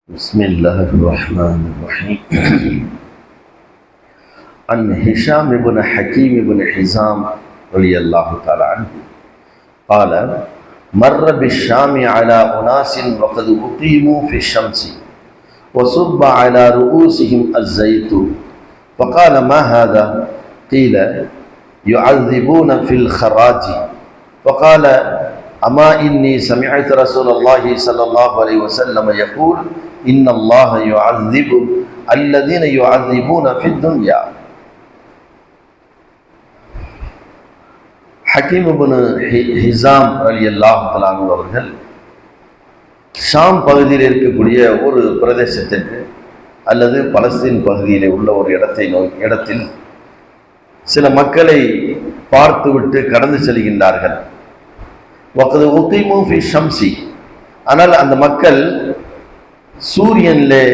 بسم الله الرحمن الرحيم. عن هشام بن حكيم بن حزام رضي الله تعالى عنه قال: مر بالشام على أناس وقد أقيموا في الشمس وصب على رؤوسهم الزيت فقال: ما هذا؟ قيل: يعذبون في الخراج. فقال: أما إني سمعت رسول الله صلى الله عليه وسلم يقول: إن الله يعذب الذين يعذبون في الدنيا. ஹக்கீம் இப்னு ஹிசாம் ரலியல்லாஹு தஆலா அன்ஹு அவர்கள் ஷாம் பகுதியில் இருக்கக்கூடிய ஒரு பிரதேசத்திற்கு அல்லது பலஸ்தீன் பகுதியில் உள்ள ஒரு இடத்தில் சில மக்களை பார்த்துவிட்டு கடந்து செல்கின்றார்கள். வக்து உகீமு ஃபி ஷம்சி, ஆனால் அந்த மக்கள் சூரியனிலே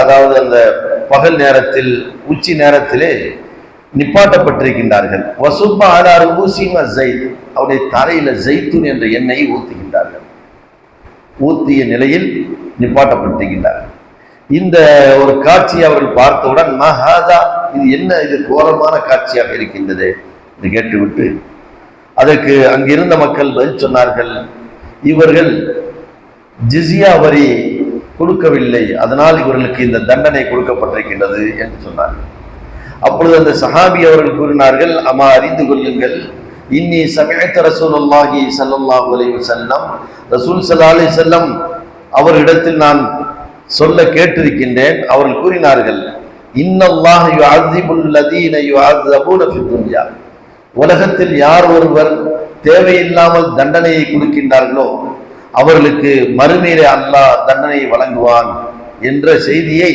அதாவது அந்த பகல் நேரத்தில் உச்சி நேரத்திலே நிப்பாட்டப்பட்டிருக்கின்றார்கள். வசுப்ப அலா ருஊசிஹிம் அஸ்ஸைத், அவருடைய தலையில ஜெய்துன் என்ற எண்ணெயை ஊத்துகின்றார்கள். ஊத்திய நிலையில் நிப்பாட்டப்பட்டிருக்கின்றார்கள். இந்த ஒரு காட்சியை அவர்கள் பார்த்தவுடன் மஹாதா, இது என்ன, இது கோரமான காட்சியாக இருக்கின்றது என்று கேட்டுவிட்டு அதற்கு அங்கிருந்த மக்கள் பதில் சொன்னார்கள்: இவர்கள் ஜிஸியா வரி கொடுக்கவில்லை, அதனால் இவர்களுக்கு இந்த தண்டனை கொடுக்கப்பட்டிருக்கின்றது என்று சொன்னார்கள். அப்பொழுது அந்த சஹாபி அவர்கள் கூறினார்கள்: அம்மா, அறிந்து கொள்ளுங்கள், இன்னி சமிஅத ரசூலுல்லாஹி ஸல்லல்லாஹு அலைஹி வஸல்லம், ரசூல் ஸல்லல்லாஹு அலைஹி வஸல்லம் அவரிடத்தில் நான் சொல்ல கேட்டிருக்கின்றேன். அவர்கள் கூறினார்கள்: இன்னல்லாஹ யுஅذிபுல் லதீன யுஅذபூன ஃபித் துன்யா, உலகத்தில் யார் ஒருவர் தேவையில்லாமல் தண்டனையை கொடுக்கின்றார்களோ அவர்களுக்கு மறுமையிலே அல்லாஹ் தண்டனையை வழங்குவான் என்ற செய்தியை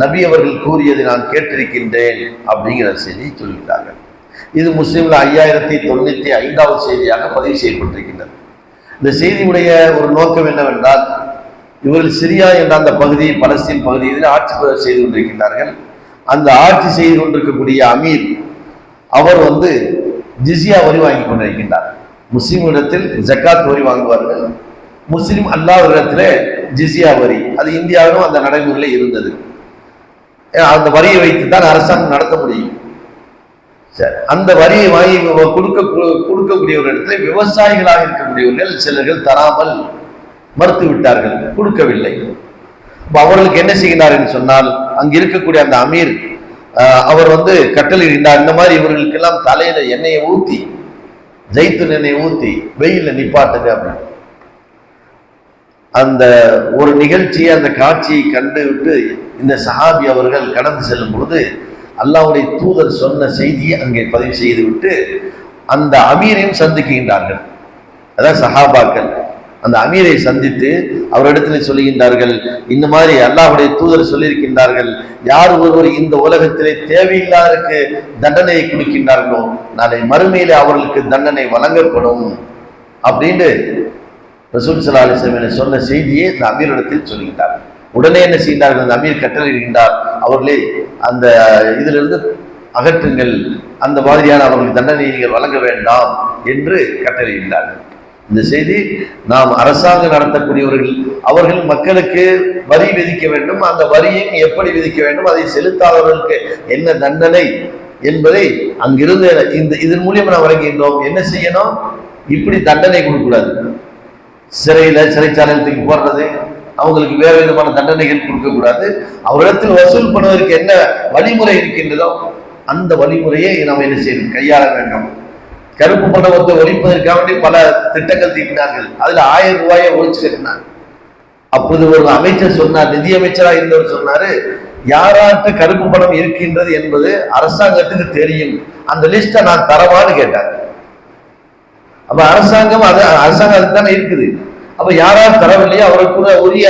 நபி அவர்கள் கூறியதை நான் கேட்டிருக்கின்றேன் அப்படிங்கிற செய்தியை சொல்கிறார்கள். இது முஸ்லிம்ல 5095வது செய்தியாக பதிவு செய்யப்பட்டிருக்கின்றது. இந்த செய்தியுடைய ஒரு நோக்கம் என்னவென்றால், இவர்கள் சிரியா என்ற அந்த பகுதி, பலஸ்தீன் பகுதியில் ஆட்சி செய்து கொண்டிருக்கின்றார்கள். அந்த ஆட்சி செய்து கொண்டிருக்கக்கூடிய அமீர் அவர் ஜிஸியா வரி வாங்கி கொண்டிருக்கின்றார். முஸ்லிம்களிடத்தில் ஜக்காத் வரி வாங்குவார்கள், முஸ்லிம் அல்லாஹ்விடத்திலே ஜிஸியா வரி. அது இந்தியாவிலும் அந்த நடைமுறையில் இருந்தது. அந்த வரியை வைத்துத்தான் அரசாங்கம் நடத்த முடியும். சரி, அந்த வரியை வாங்கி கொடுக்கக்கூடியவர்களிடத்தில் விவசாயிகளாக இருக்கக்கூடியவர்கள் சிலர்கள் தராமல் மறுத்து விட்டார்கள், கொடுக்கவில்லை. அவர்களுக்கு என்ன செய்கிறார் என்று சொன்னால், அங்கு இருக்கக்கூடிய அந்த அமீர் அவர் கட்டளையிட்டார், இந்த மாதிரி இவர்களுக்கெல்லாம் தலையில எண்ணெயை ஊத்தி, ஜெய்துன் எண்ணெயை ஊத்தி வெயில நிப்பாட்டுங்க அப்படின்னு. அந்த ஒரு நிகழ்ச்சியை, அந்த காட்சியை கண்டு விட்டு இந்த சஹாபி அவர்கள் கடந்து செல்லும் பொழுது அல்லாஹ்வுடைய தூதர் சொன்ன செய்தியை அங்கே பதிவு செய்து விட்டு அந்த அமீரையும் சந்திக்கின்றார்கள். அதான் சஹாபாக்கள் அந்த அமீரை சந்தித்து அவரிடத்தில் சொல்லுகின்றார்கள்: இந்த மாதிரி அல்லாஹ்வுடைய தூதர் சொல்லியிருக்கின்றார்கள், யார் ஒருவர் இந்த உலகத்திலே தேவையில்லாதற்கு தண்டனையை கொடுக்கின்றார்களோ நாளை மறுமையிலே அவர்களுக்கு தண்டனை வழங்கப்படும் அப்படின்னு ரசூல் ஸல்லல்லாஹு அலைஹி வஸல்லம் சொன்ன செய்தியை இந்த அமீரிடத்தில் சொல்லுகின்றார்கள். உடனே என்ன செய்கின்றார்கள், அந்த அமீர் கட்டளையிடுகின்றார், அவர்களே அந்த இதிலிருந்து அகற்றுங்கள், அந்த மாதிரியான அவர்களுக்கு தண்டனை நீங்கள் வழங்க வேண்டாம் என்று கட்டளையிட்டார்கள். இந்த செய்தி நாம் அரசாங்கம் நடத்தக்கூடியவர்கள், அவர்கள் மக்களுக்கு வரி விதிக்க வேண்டும், அந்த வரியும் எப்படி விதிக்க வேண்டும், அதை செலுத்தாதவர்களுக்கு என்ன தண்டனை என்பதை அங்கிருந்து இதன் மூலியம் நாம் வழங்குகின்றோம். என்ன செய்யணும், இப்படி தண்டனை கொடுக்கக்கூடாது, சிறைச்சாலையில் தூக்கி போடுறது, அவங்களுக்கு வேறு விதமான தண்டனைகள் கொடுக்கக்கூடாது. அவரிடத்தில் வசூல் பண்ணுவதற்கு என்ன வழிமுறை இருக்கின்றதோ அந்த வழிமுறையை நாம் என்ன செய்யணும், கையாள வேண்டும். கருப்பு பணத்தை ஒழிப்பதற்காக வேண்டி பல திட்டங்கள் தீட்டினார்கள். அதுல 1000 ரூபாயை ஒழிச்சு கட்டினாங்க. அப்போது ஒரு அமைச்சர் சொன்னார், நிதி அமைச்சராக இருந்தவர் சொன்னாரு, யாராட்ட கருப்பு பணம் இருக்கின்றது என்பது அரசாங்கத்துக்கு தெரியும், அந்த லிஸ்ட நான் தரவான்னு கேட்டார். அப்ப அரசாங்கம் அதுக்கு தானே இருக்குது. அப்ப யாராவது தரவில்லையோ அவருக்கு உரிய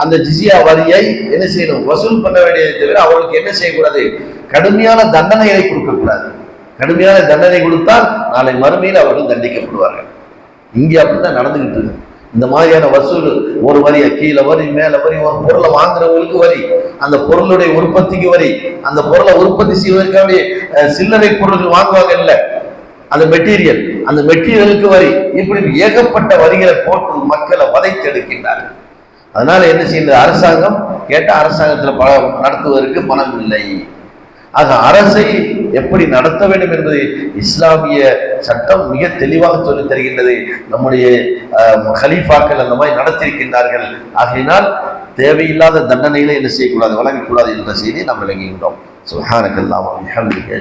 அந்த ஜிஸியா வரியை என்ன செய்யணும், வசூல் பண்ண வேண்டியதை தவிர அவர்களுக்கு என்ன செய்யக்கூடாது, கடுமையான தண்டனைகளை கொடுக்கக்கூடாது. கடுமையான தண்டனை கொடுத்தால் நாளை மறுமையில் அவர்கள் தண்டிக்கப்படுவார்கள். இங்கே அப்படித்தான் நடந்துகிட்டு இருக்கு. இந்த மாதிரியான வசூல், ஒரு வரி, கீழே வரி, மேல வரி, ஒரு பொருளை வாங்குறவங்களுக்கு வரி, அந்த பொருளுடைய உற்பத்திக்கு வரி, அந்த பொருளை உற்பத்தி செய்வதற்காக சில்லறை பொருள்கள் வாங்குவாங்க இல்ல, அந்த மெட்டீரியலுக்கு வரி, இப்படி ஏகப்பட்ட வரிகளை போட்டு மக்களை வதைத்தெடுக்கின்றார்கள். அதனால என்ன செய்யுது அரசாங்கம் கேட்ட அரசாங்கத்தில் நடத்துவதற்கு பணம் இல்லை. ஆக அரசை எப்படி நடத்த வேண்டும் என்பது இஸ்லாமிய சட்டம் மிக தெளிவாக சொல்லி தருகின்றது. நம்முடைய கலீஃபாக்கள் அந்த மாதிரி நடத்தியிருக்கின்றார்கள். ஆகையினால் தேவையில்லாத தண்டனைகளை என்ன செய்யக்கூடாது, வழங்கக்கூடாது என்ற செய்தியை நாம் விளங்குகின்றோம். சுப்ஹானக்கல்லாஹு வ பிஹம்திக